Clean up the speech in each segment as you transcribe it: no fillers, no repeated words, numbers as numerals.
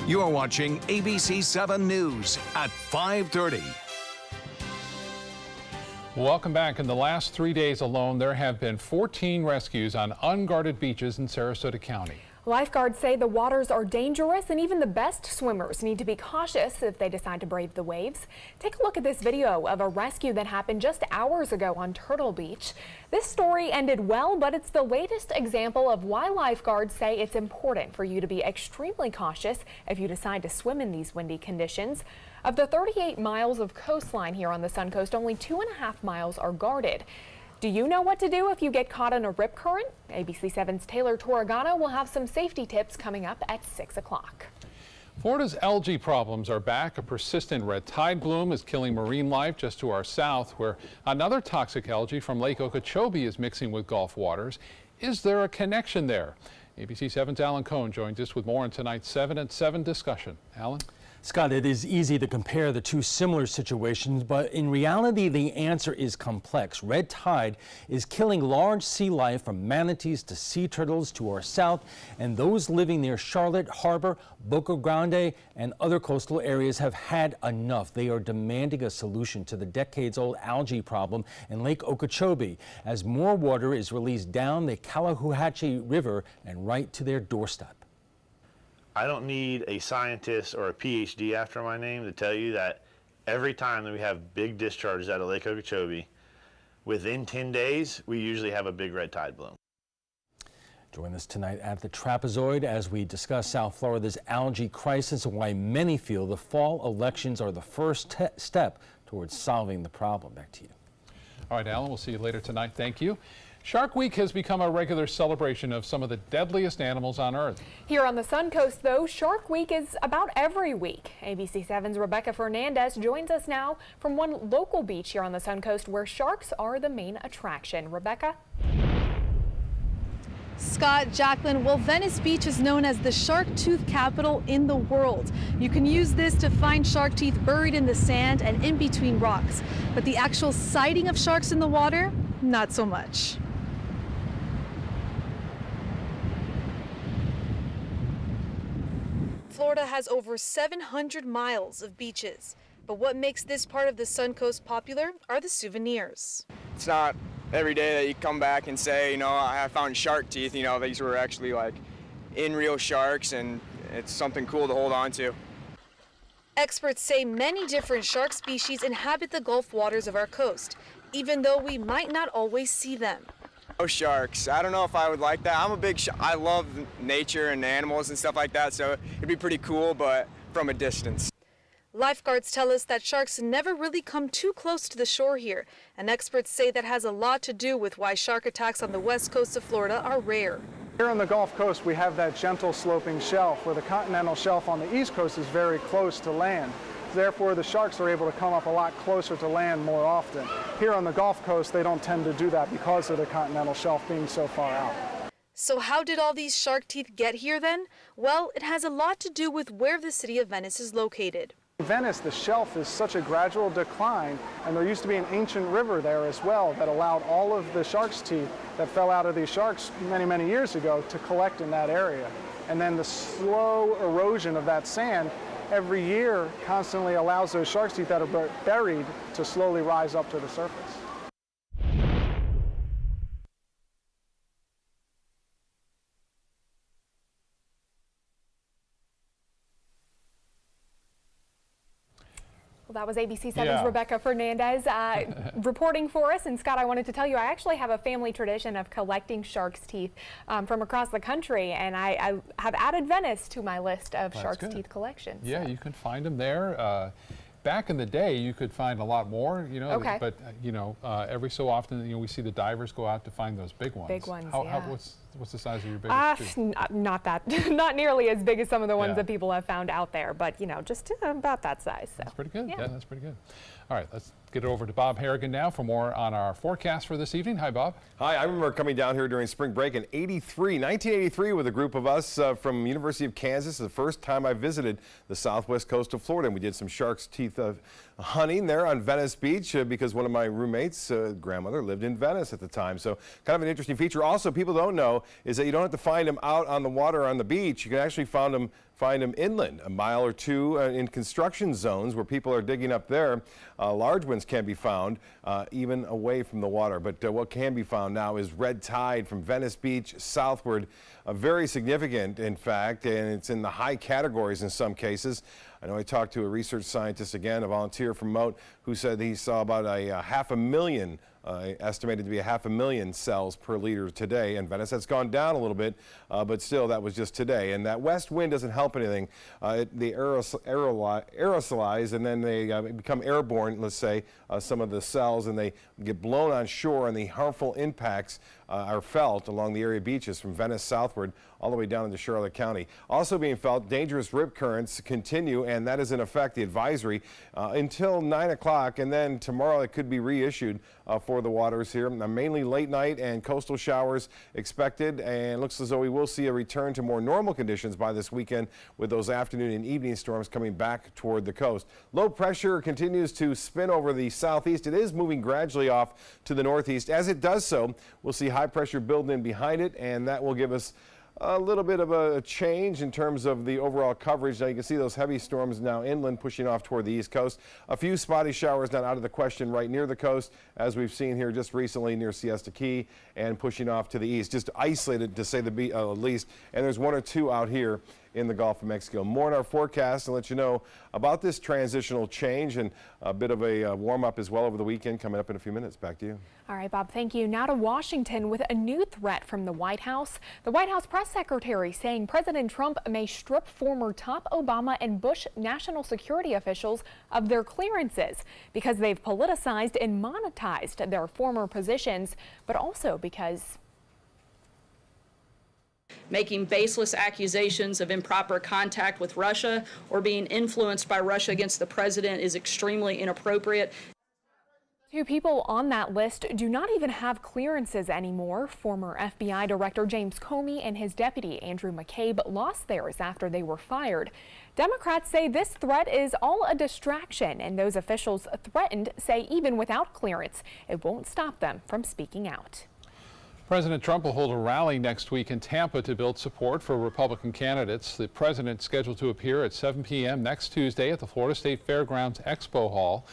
You're watching ABC7 News at 5:30. Welcome back. In the last 3 days alone, there have been 14 rescues on unguarded beaches in Sarasota County. Lifeguards say the waters are dangerous and even the best swimmers need to be cautious if they decide to brave the waves. Take a look at this video of a rescue that happened just hours ago on Turtle Beach. This story ended well, but it's the latest example of why lifeguards say it's important for you to be extremely cautious if you decide to swim in these windy conditions. Of the 38 miles of coastline here on the Sun Coast, only 2.5 miles are guarded. Do you know what to do if you get caught in a rip current? ABC7's Taylor Torregano will have some safety tips coming up at 6 o'clock. Florida's algae problems are back. A persistent red tide bloom is killing marine life just to our south, where another toxic algae from Lake Okeechobee is mixing with Gulf waters. Is there a connection there? ABC7's Alan Cohn joins us with more on tonight's 7 at 7 discussion. Alan? Scott, it is easy to compare the two similar situations, but in reality, the answer is complex. Red tide is killing large sea life from manatees to sea turtles to our south, and those living near Charlotte Harbor, Boca Grande, and other coastal areas have had enough. They are demanding a solution to the decades-old algae problem in Lake Okeechobee as more water is released down the Calahoochee River and right to their doorstep. I don't need a scientist or a PhD after my name to tell you that every time that we have big discharges out of Lake Okeechobee, within 10 days, we usually have a big red tide bloom. Join us tonight at the Trapezoid as we discuss South Florida's algae crisis and why many feel the fall elections are the first step towards solving the problem. Back to you. All right, Alan, we'll see you later tonight. Thank you. Shark Week has become a regular celebration of some of the deadliest animals on Earth. Here on the Sun Coast, though, Shark Week is about every week. ABC7's Rebecca Fernandez joins us now from one local beach here on the Sun Coast where sharks are the main attraction. Rebecca? Scott, Jacqueline, well, Venice Beach is known as the shark tooth capital in the world. You can use this to find shark teeth buried in the sand and in between rocks. But the actual sighting of sharks in the water, not so much. Florida has over 700 miles of beaches, but what makes this part of the Sun Coast popular are the souvenirs. It's not every day that you come back and say, you know, I found shark teeth, you know, these were actually like in real sharks, and it's something cool to hold on to. Experts say many different shark species inhabit the Gulf waters of our coast, even though we might not always see them. No sharks. I don't know if I would like that. I'm a big I love nature and animals and stuff like that, so it'd be pretty cool, but from a distance. Lifeguards tell us that sharks never really come too close to the shore here, and experts say that has a lot to do with why shark attacks on the west coast of Florida are rare. Here on the Gulf Coast, we have that gentle sloping shelf where the continental shelf on the east coast is very close to land. Therefore, the sharks are able to come up a lot closer to land more often. Here on the Gulf Coast, they don't tend to do that because of the continental shelf being so far out. So how did all these shark teeth get here then? Well, it has a lot to do with where the city of Venice is located. In Venice, the shelf is such a gradual decline, and there used to be an ancient river there as well that allowed all of the shark's teeth that fell out of these sharks many, many years ago to collect in that area. And then the slow erosion of that sand every year constantly allows those shark's teeth that are buried to slowly rise up to the surface. Well, that was ABC7's Rebecca Fernandez reporting for us. And Scott, I wanted to tell you, I actually have a family tradition of collecting shark's teeth from across the country, and I have added Venice to my list of shark's teeth collections. Yeah, so. you can find them there. Back in the day, you could find a lot more, you know, but, you know, every so often, you know, we see the divers go out to find those big ones. Big ones, What's the size of your biggest tooth? Not nearly as big as some of the ones that people have found out there, but, you know, just about that size. So. That's pretty good. Yeah, that's pretty good. All right, let's get it over to Bob Harrigan now for more on our forecast for this evening. Hi, Bob. Hi, I remember coming down here during spring break in 1983 with a group of us from University of Kansas. The first time I visited the southwest coast of Florida, and we did some shark's teeth hunting there on Venice Beach because one of my roommates' grandmother lived in Venice at the time. So kind of an interesting feature. Also, people don't know is that you don't have to find them out on the water on the beach. You can actually find them find them inland, a mile or two in construction zones where people are digging up there. Large ones can be found even away from the water. But what can be found now is red tide from Venice Beach southward, very significant, in fact, and it's in the high categories in some cases. I know I talked to a research scientist, again, a volunteer from Moat, who said he saw about a 500,000, estimated to be 500,000 cells per liter today. In Venice, that's gone down a little bit, but still, that was just today. And that west wind doesn't help anything. They aerosolize, and then they become airborne, let's say, some of the cells, and they get blown on shore, and the harmful impacts are felt along the area beaches from Venice southward all the way down into Charlotte County. Also being felt, dangerous rip currents continue, and that is in effect the advisory until 9 o'clock, and then tomorrow it could be reissued for the waters here. Mainly late night and coastal showers expected, and looks as though we will see a return to more normal conditions by this weekend with those afternoon and evening storms coming back toward the coast. Low pressure continues to spin over the southeast. It is moving gradually off to the northeast. As it does so, we'll see high pressure building in behind it, and that will give us a little bit of a change in terms of the overall coverage. Now you can see those heavy storms now inland pushing off toward the east coast. A few spotty showers not out of the question right near the coast, as we've seen here just recently near Siesta Key and pushing off to the east. Just isolated, to say the least. And there's one or two out here in the Gulf of Mexico. More in our forecast and let you know about this transitional change and a bit of a warm-up as well over the weekend coming up in a few minutes. Back to you. All right, Bob, thank you. Now to Washington with a new threat from the White House. The White House press secretary saying President Trump may strip former top Obama and Bush national security officials of their clearances because they've politicized and monetized their former positions, but also because making baseless accusations of improper contact with Russia or being influenced by Russia against the president is extremely inappropriate. Two people on that list do not even have clearances anymore. Former FBI Director James Comey and his deputy Andrew McCabe lost theirs after they were fired. Democrats say this threat is all a distraction, and those officials threatened say even without clearance, it won't stop them from speaking out. President Trump will hold a rally next week in Tampa to build support for Republican candidates. The president is scheduled to appear at 7 p.m. next Tuesday at the Florida State Fairgrounds Expo Hall.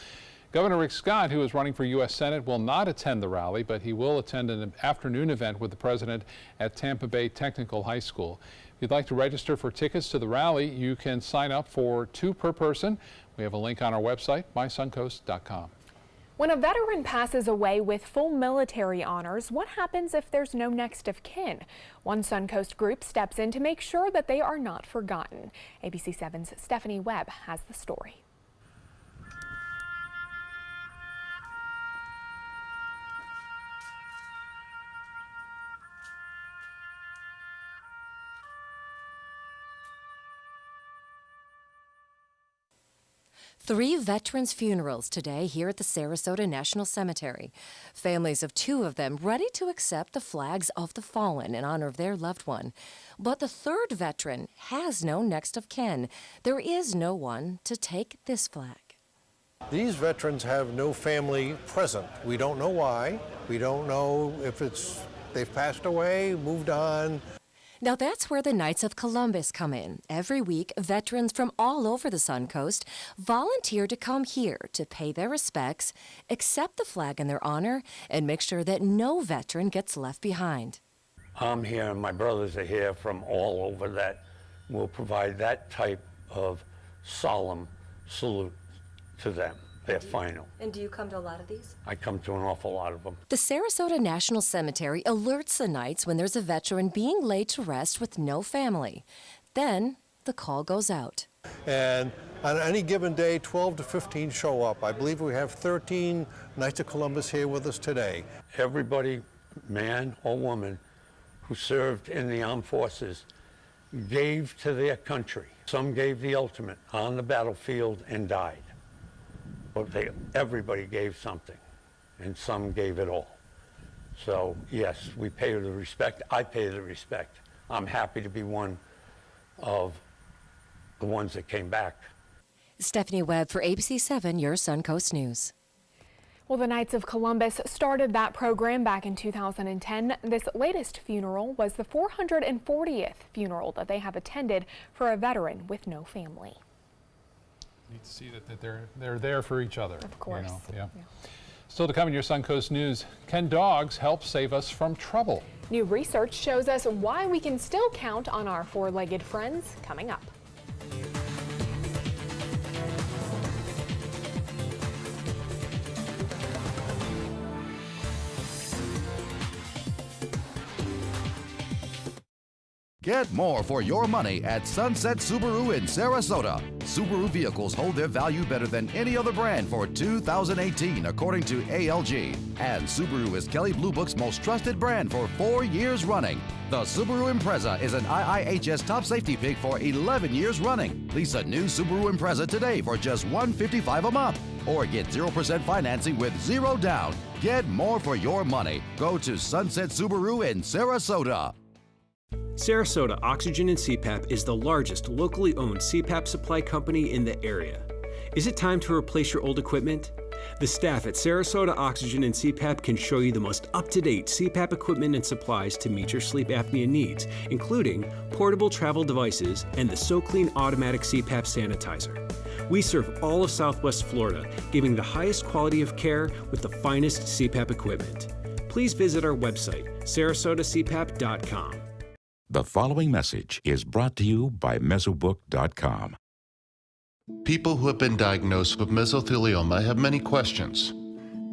Governor Rick Scott, who is running for U.S. Senate, will not attend the rally, but he will attend an afternoon event with the president at Tampa Bay Technical High School. If you'd like to register for tickets to the rally, you can sign up for 2 per person. We have a link on our website, mysuncoast.com. When a veteran passes away with full military honors, what happens if there's no next of kin? One Suncoast group steps in to make sure that they are not forgotten. ABC7's Stephanie Webb has the story. Three veterans' funerals today here at the Sarasota National Cemetery. Families of 2 of them ready to accept the flags of the fallen in honor of their loved one. But the third veteran has no next of kin. There is no one to take this flag. These veterans have no family present. We don't know why. We don't know if they've passed away, moved on. Now that's where the Knights of Columbus come in. Every week, veterans from all over the Suncoast volunteer to come here to pay their respects, accept the flag in their honor, and make sure that no veteran gets left behind. I'm here and my brothers are here from all over that will provide that type of solemn salute to them. They're final. And do you come to a lot of these? I come to an awful lot of them. The Sarasota National Cemetery alerts the Knights when there's a veteran being laid to rest with no family. Then the call goes out. And on any given day, 12 to 15 show up. I believe we have 13 Knights of Columbus here with us today. Everybody, man or woman, who served in the armed forces gave to their country. Some gave the ultimate on the battlefield and died. But everybody gave something, and some gave it all. So yes, we pay the respect. I pay the respect. I'm happy to be one of the ones that came back. Stephanie Webb for ABC7, your Suncoast News. Well, the Knights of Columbus started that program back in 2010. This latest funeral was the 440th funeral that they have attended for a veteran with no family. Need to see that they're there for each other. Of course. Yeah. Still to come in your Suncoast News, can dogs help save us from trouble? New research shows us why we can still count on our four-legged friends, coming up. Get more for your money at Sunset Subaru in Sarasota. Subaru vehicles hold their value better than any other brand for 2018, according to ALG. And Subaru is Kelley Blue Book's most trusted brand for 4 years running. The Subaru Impreza is an IIHS top safety pick for 11 years running. Lease a new Subaru Impreza today for just $155 a month. Or get 0% financing with zero down. Get more for your money. Go to Sunset Subaru in Sarasota. Sarasota Oxygen and CPAP is the largest locally owned CPAP supply company in the area. Is it time to replace your old equipment? The staff at Sarasota Oxygen and CPAP can show you the most up-to-date CPAP equipment and supplies to meet your sleep apnea needs, including portable travel devices and the SoClean automatic CPAP sanitizer. We serve all of Southwest Florida, giving the highest quality of care with the finest CPAP equipment. Please visit our website, sarasotacpap.com. The following message is brought to you by Mesobook.com. People who have been diagnosed with mesothelioma have many questions.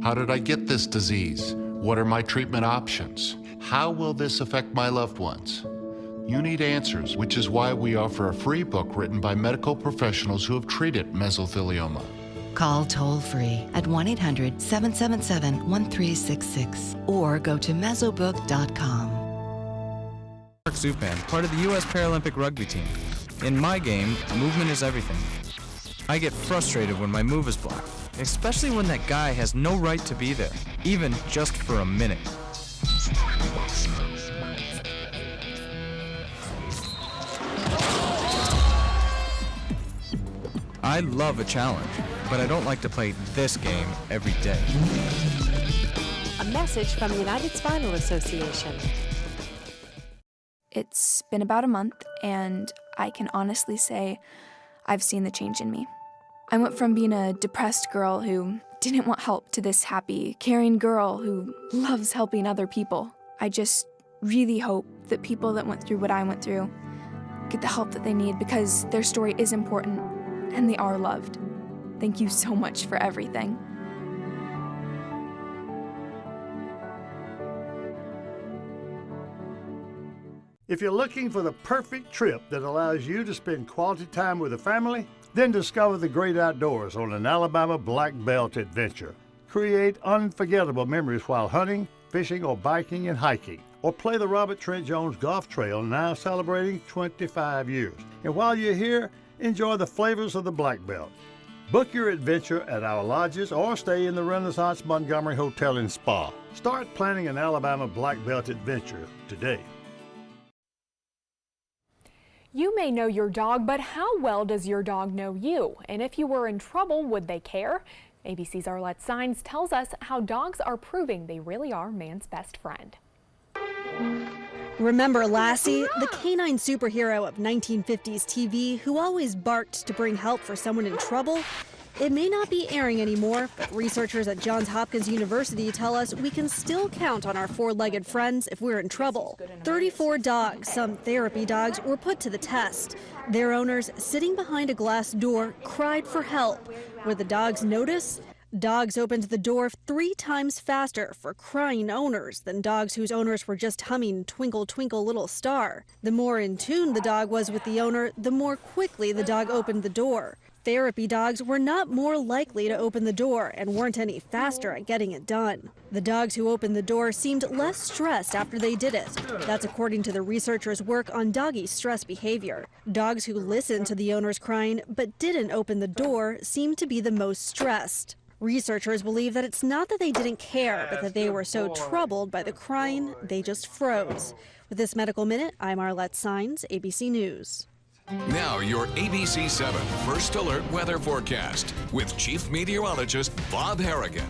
How did I get this disease? What are my treatment options? How will this affect my loved ones? You need answers, which is why we offer a free book written by medical professionals who have treated mesothelioma. Call toll-free at 1-800-777-1366 or go to mesobook.com. Zupan, part of the U.S. Paralympic rugby team. In my game, movement is everything. I get frustrated when my move is blocked, especially when that guy has no right to be there, even just for a minute. I love a challenge, but I don't like to play this game every day. A message from the United Spinal Association. It's been about a month, and I can honestly say I've seen the change in me. I went from being a depressed girl who didn't want help to this happy, caring girl who loves helping other people. I just really hope that people that went through what I went through get the help that they need, because their story is important and they are loved. Thank you so much for everything. If you're looking for the perfect trip that allows you to spend quality time with a family, then discover the great outdoors on an Alabama Black Belt adventure. Create unforgettable memories while hunting, fishing, or biking and hiking. Or play the Robert Trent Jones Golf Trail, now celebrating 25 years. And while you're here, enjoy the flavors of the Black Belt. Book your adventure at our lodges or stay in the Renaissance Montgomery Hotel and Spa. Start planning an Alabama Black Belt adventure today. You may know your dog, but how well does your dog know you? And if you were in trouble, would they care? ABC's Arlette Saenz tells us how dogs are proving they really are man's best friend. Remember Lassie, the canine superhero of 1950s TV who always barked to bring help for someone in trouble? It may not be airing anymore, but researchers at Johns Hopkins University tell us we can still count on our four-legged friends if we're in trouble. 34 dogs, some therapy dogs, were put to the test. Their owners, sitting behind a glass door, cried for help. Would the dogs notice? Dogs opened the door 3 times faster for crying owners than dogs whose owners were just humming Twinkle Twinkle Little Star. The more in tune the dog was with the owner, the more quickly the dog opened the door. Therapy dogs were not more likely to open the door and weren't any faster at getting it done. The dogs who opened the door seemed less stressed after they did it. That's according to the researchers' work on doggy stress behavior. Dogs who listened to the owners crying but didn't open the door seemed to be the most stressed. Researchers believe that it's not that they didn't care, but that they were so troubled by the crying, they just froze. With this Medical Minute, I'm Arlette Saenz, ABC News. Now your ABC7 First Alert weather forecast with Chief Meteorologist Bob Harrigan.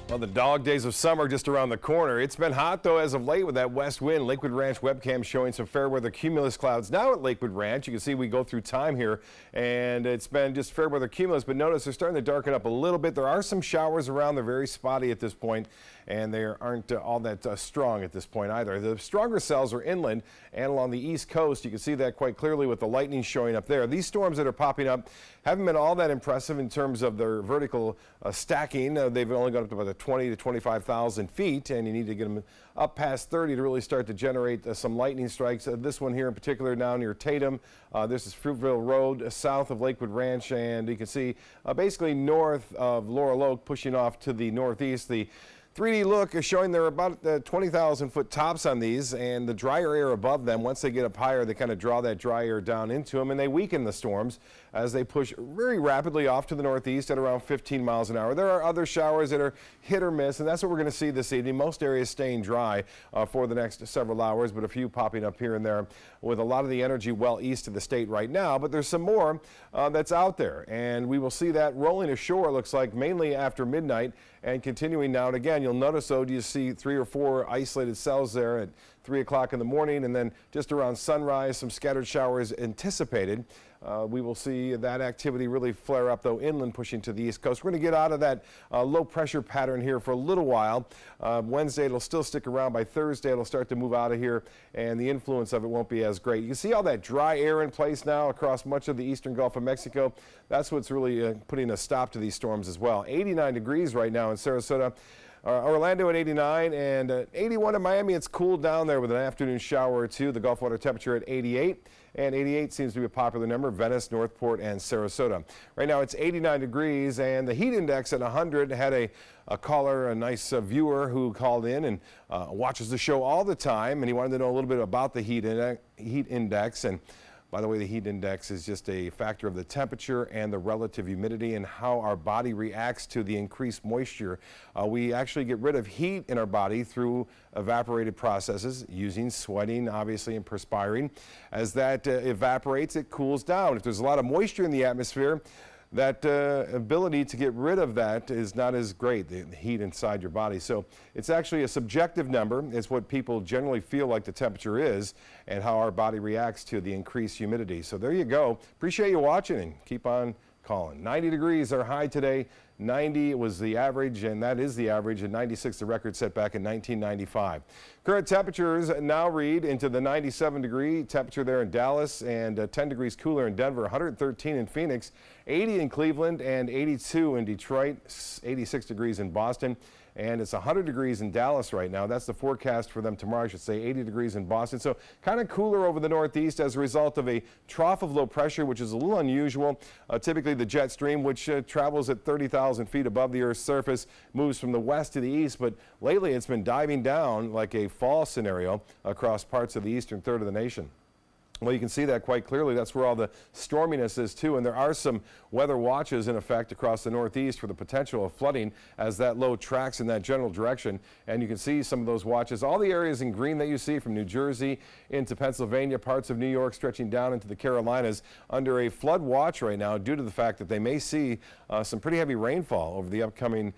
Well, the dog days of summer just around the corner. It's been hot, though, as of late with that west wind. Lakewood Ranch webcam showing some fair weather cumulus clouds now at Lakewood Ranch. You can see we go through time here, and it's been just fair weather cumulus, but notice they're starting to darken up a little bit. There are some showers around. They're very spotty at this point, and they aren't all that strong at this point either. The stronger cells are inland and along the east coast. You can see that quite clearly with the lightning showing up there. These storms that are popping up haven't been all that impressive in terms of their vertical stacking. They've only gone up to about 20 to 25,000 feet, and you need to get them up past 30 to really start to generate some lightning strikes. This one here in particular down near Tatum. This is Fruitville Road south of Lakewood Ranch, and you can see basically north of Laurel Oak pushing off to the northeast. The 3D look is showing they're about 20,000 foot tops on these, and the drier air above them, once they get up higher, they kind of draw that dry air down into them, and they weaken the storms as they push very rapidly off to the northeast at around 15 miles an hour. There are other showers that are hit or miss, and that's what we're going to see this evening. Most areas staying dry for the next several hours, but a few popping up here and there with a lot of the energy well east of the state right now. But there's some more that's out there, and we will see that rolling ashore, looks like, mainly after midnight and continuing now and again. You'll notice, though, you see 3 or 4 isolated cells there at 3 o'clock in the morning, and then just around sunrise, some scattered showers anticipated. We will see that activity really flare up, though, inland pushing to the east coast. We're going to get out of that low pressure pattern here for a little while. Wednesday, it'll still stick around. By Thursday, it'll start to move out of here, and the influence of it won't be as great. You can see all that dry air in place now across much of the eastern Gulf of Mexico. That's what's really putting a stop to these storms as well. 89 degrees right now in Sarasota. Orlando at 89 and 81 in Miami. It's cooled down there with an afternoon shower or two. The Gulf water temperature at 88, and 88 seems to be a popular number. Venice, Northport, and Sarasota. Right now it's 89 degrees, and the heat index at 100. Had a caller, a nice viewer who called in and watches the show all the time, and he wanted to know a little bit about the heat index. And by the way, the heat index is just a factor of the temperature and the relative humidity and how our body reacts to the increased moisture. We actually get rid of heat in our body through evaporated processes using sweating, obviously, and perspiring. As that evaporates, it cools down. If there's a lot of moisture in the atmosphere, that ability to get rid of that is not as great, the heat inside your body. So it's actually a subjective number. It's what people generally feel like the temperature is and how our body reacts to the increased humidity. So there you go. Appreciate you watching and keep on calling. 90 degrees are high today. 90 was the average, and that is the average, and 96 the record set back in 1995. Current temperatures now read into the 97-degree temperature there in Dallas, and 10 degrees cooler in Denver, 113 in Phoenix, 80 in Cleveland, and 82 in Detroit, 86 degrees in Boston. And it's 100 degrees in Dallas right now. That's the forecast for them tomorrow, I should say. 80 degrees in Boston. So kind of cooler over the northeast as a result of a trough of low pressure, which is a little unusual. Typically the jet stream, which travels at 30,000 feet above the Earth's surface, moves from the west to the east. But lately it's been diving down like a fall scenario across parts of the eastern third of the nation. Well, you can see that quite clearly. That's where all the storminess is, too. And there are some weather watches in effect across the northeast for the potential of flooding as that low tracks in that general direction. And you can see some of those watches. All the areas in green that you see from New Jersey into Pennsylvania, parts of New York stretching down into the Carolinas under a flood watch right now due to the fact that they may see some pretty heavy rainfall over the upcoming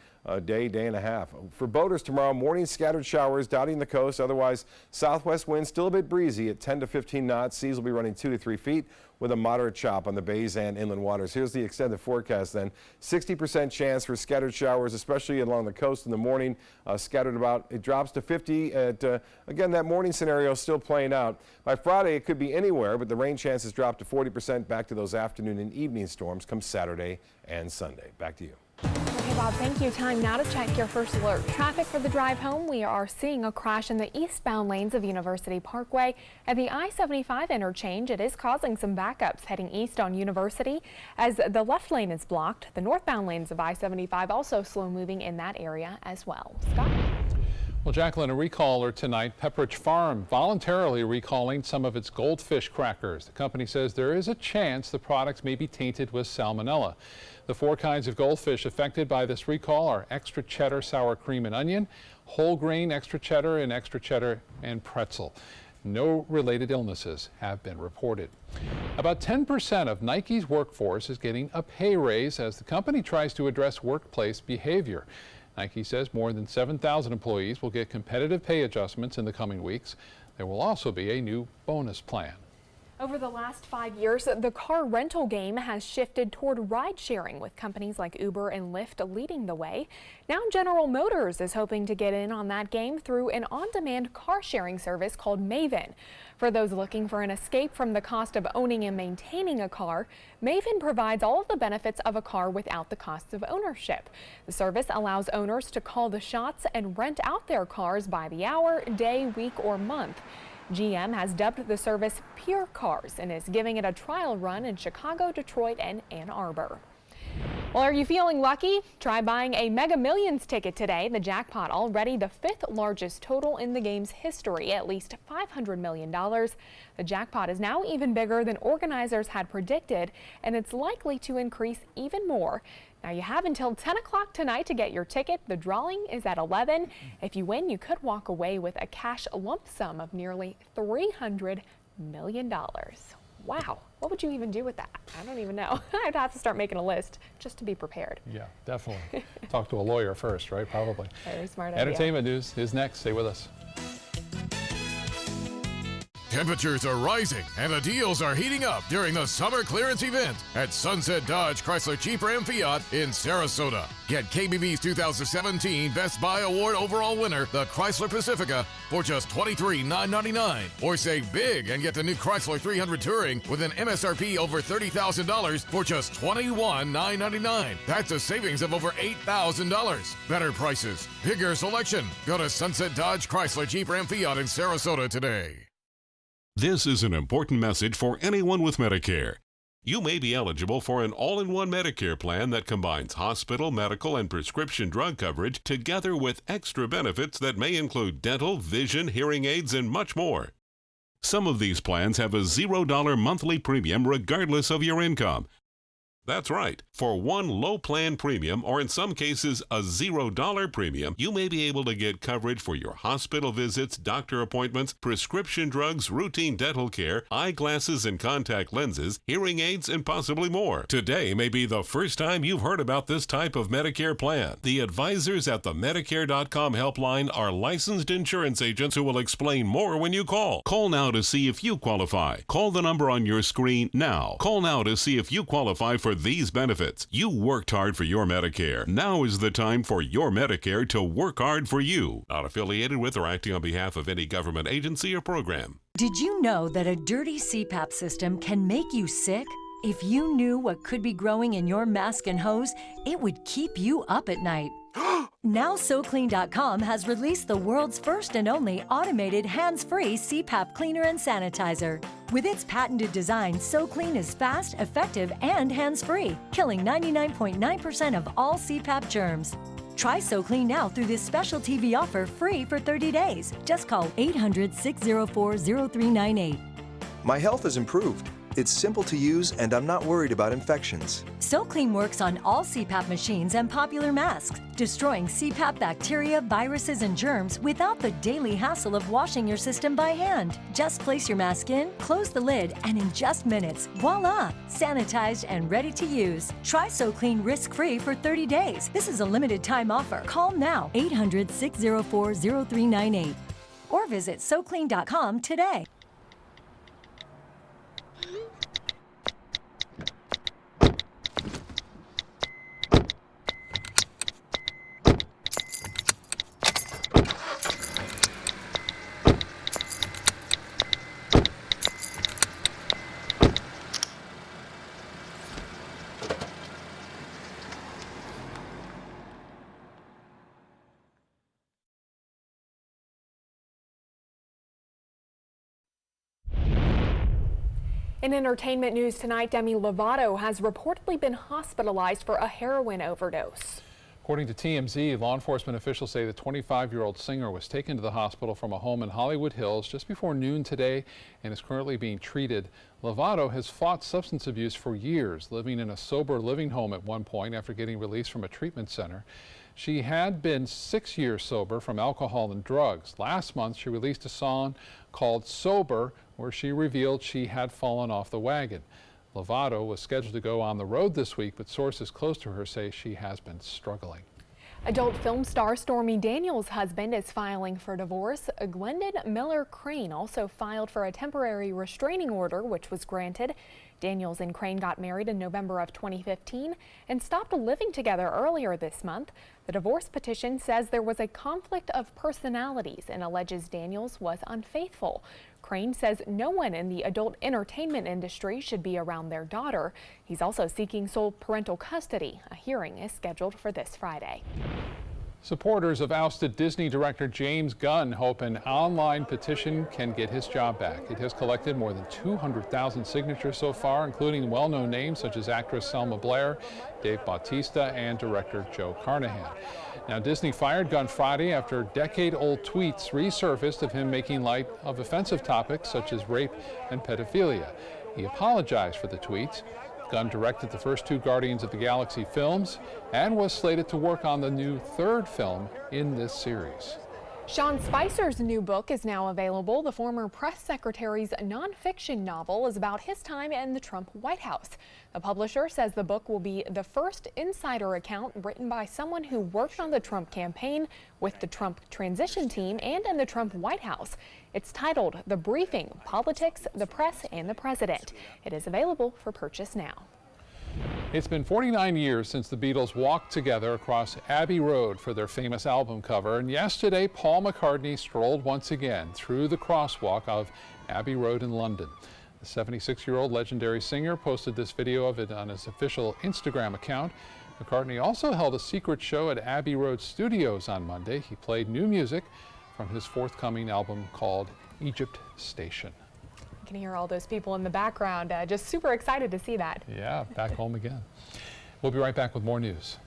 day and a half. For boaters tomorrow, morning scattered showers dotting the coast. Otherwise, southwest winds still a bit breezy at 10 to 15 knots. Seas will be running 2 to 3 feet with a moderate chop on the bays and inland waters. Here's the extended forecast then. 60% chance for scattered showers, especially along the coast in the morning. Scattered about, it drops to 50 at, again, that morning scenario still playing out. By Friday, it could be anywhere, but the rain chances drop to 40%, back to those afternoon and evening storms come Saturday and Sunday. Back to you. Okay, Bob, thank you. Time now to check your first alert. Traffic for the drive home. We are seeing a crash in the eastbound lanes of University Parkway at the I-75 interchange. It is causing some backups heading east on University as the left lane is blocked. The northbound lanes of I-75 also slow moving in that area as well. Scott? Well, Jacqueline, a recall alert tonight. Pepperidge Farm voluntarily recalling some of its goldfish crackers. The company says there is a chance the products may be tainted with salmonella. The 4 kinds of goldfish affected by this recall are extra cheddar, sour cream and onion, whole grain extra cheddar and pretzel. No related illnesses have been reported. About 10% of Nike's workforce is getting a pay raise as the company tries to address workplace behavior. Nike says more than 7,000 employees will get competitive pay adjustments in the coming weeks. There will also be a new bonus plan. Over the last 5 years, the car rental game has shifted toward ride sharing, with companies like Uber and Lyft leading the way. Now General Motors is hoping to get in on that game through an on-demand car sharing service called Maven. For those looking for an escape from the cost of owning and maintaining a car, Maven provides all of the benefits of a car without the costs of ownership. The service allows owners to call the shots and rent out their cars by the hour, day, week, or month. GM has dubbed the service Pure Cars and is giving it a trial run in Chicago, Detroit, and Ann Arbor. Well, are you feeling lucky? Try buying a Mega Millions ticket today. The jackpot, already the 5th largest total in the game's history, at least $500 million. The jackpot is now even bigger than organizers had predicted, and it's likely to increase even more. Now you have until 10 o'clock tonight to get your ticket. The drawing is at 11. If you win, you could walk away with a cash lump sum of nearly $300 million. Wow, what would you even do with that? I don't even know. I'd have to start making a list just to be prepared. Yeah, definitely. Talk to a lawyer first, right? Probably. Very smart idea. Entertainment news is next. Stay with us. Temperatures are rising and the deals are heating up during the summer clearance event at Sunset Dodge Chrysler Jeep Ram Fiat in Sarasota. Get KBB's 2017 Best Buy Award overall winner, the Chrysler Pacifica, for just $23,999. Or save big and get the new Chrysler 300 Touring with an MSRP over $30,000 for just $21,999. That's a savings of over $8,000. Better prices, bigger selection. Go to Sunset Dodge Chrysler Jeep Ram Fiat in Sarasota today. This is an important message for anyone with Medicare. You may be eligible for an all-in-one Medicare plan that combines hospital, medical, and prescription drug coverage together with extra benefits that may include dental, vision, hearing aids, and much more. Some of these plans have a $0 monthly premium regardless of your income. That's right. For one low plan premium, or in some cases a $0 premium, you may be able to get coverage for your hospital visits, doctor appointments, prescription drugs, routine dental care, eyeglasses and contact lenses, hearing aids, and possibly more. Today may be the first time you've heard about this type of Medicare plan. The advisors at the Medicare.com helpline are licensed insurance agents who will explain more when you call. Call now to see if you qualify. Call the number on your screen now. Call now to see if you qualify for these benefits. You worked hard for your Medicare. Now is the time for your Medicare to work hard for you. Not affiliated with or acting on behalf of any government agency or program. Did you know that a dirty CPAP system can make you sick? If you knew what could be growing in your mask and hose, it would keep you up at night. Now SoClean.com has released the world's first and only automated hands-free CPAP cleaner and sanitizer. With its patented design, SoClean is fast, effective, and hands-free, killing 99.9% of all CPAP germs. Try SoClean now through this special TV offer, free for 30 days. Just call 800-604-0398. My health has improved. It's simple to use, and I'm not worried about infections. SoClean works on all CPAP machines and popular masks, destroying CPAP bacteria, viruses, and germs without the daily hassle of washing your system by hand. Just place your mask in, close the lid, and in just minutes, voila! Sanitized and ready to use. Try SoClean risk-free for 30 days. This is a limited time offer. Call now, 800-604-0398. Or visit SoClean.com today. In entertainment news tonight, Demi Lovato has reportedly been hospitalized for a heroin overdose. According to TMZ, law enforcement officials say the 25-year-old singer was taken to the hospital from a home in Hollywood Hills just before noon today and is currently being treated. Lovato has fought substance abuse for years, living in a sober living home at one point after getting released from a treatment center. She had been 6 years sober from alcohol and drugs. Last month, she released a song called Sober, where she revealed she had fallen off the wagon. Lovato was scheduled to go on the road this week, but sources close to her say she has been struggling. Adult film star Stormy Daniels' husband is filing for divorce. Glendon Miller Crane also filed for a temporary restraining order, which was granted. Daniels and Crane got married in November of 2015 and stopped living together earlier this month. The divorce petition says there was a conflict of personalities and alleges Daniels was unfaithful. Crane says no one in the adult entertainment industry should be around their daughter. He's also seeking sole parental custody. A hearing is scheduled for this Friday. Supporters of ousted Disney director James Gunn hope an online petition can get his job back. It has collected more than 200,000 signatures so far, including well-known names such as actress Selma Blair, Dave Bautista, and director Joe Carnahan. Now, Disney fired Gunn Friday after decade-old tweets resurfaced of him making light of offensive topics such as rape and pedophilia. He apologized for the tweets. Gunn directed the first two Guardians of the Galaxy films and was slated to work on the new third film in this series. Sean Spicer's new book is now available. The former press secretary's nonfiction novel is about his time in the Trump White House. The publisher says the book will be the first insider account written by someone who worked on the Trump campaign, with the Trump transition team, and in the Trump White House. It's titled The Briefing: Politics, the Press, and the President. It is available for purchase now. It's been 49 years since the Beatles walked together across Abbey Road for their famous album cover, and yesterday Paul McCartney strolled once again through the crosswalk of Abbey Road in London. The 76-year-old legendary singer posted this video of it on his official Instagram account. McCartney also held a secret show at Abbey Road Studios on Monday. He played new music from his forthcoming album called Egypt Station. You can hear all those people in the background, just super excited to see that. Yeah, back home again. We'll be right back with more news.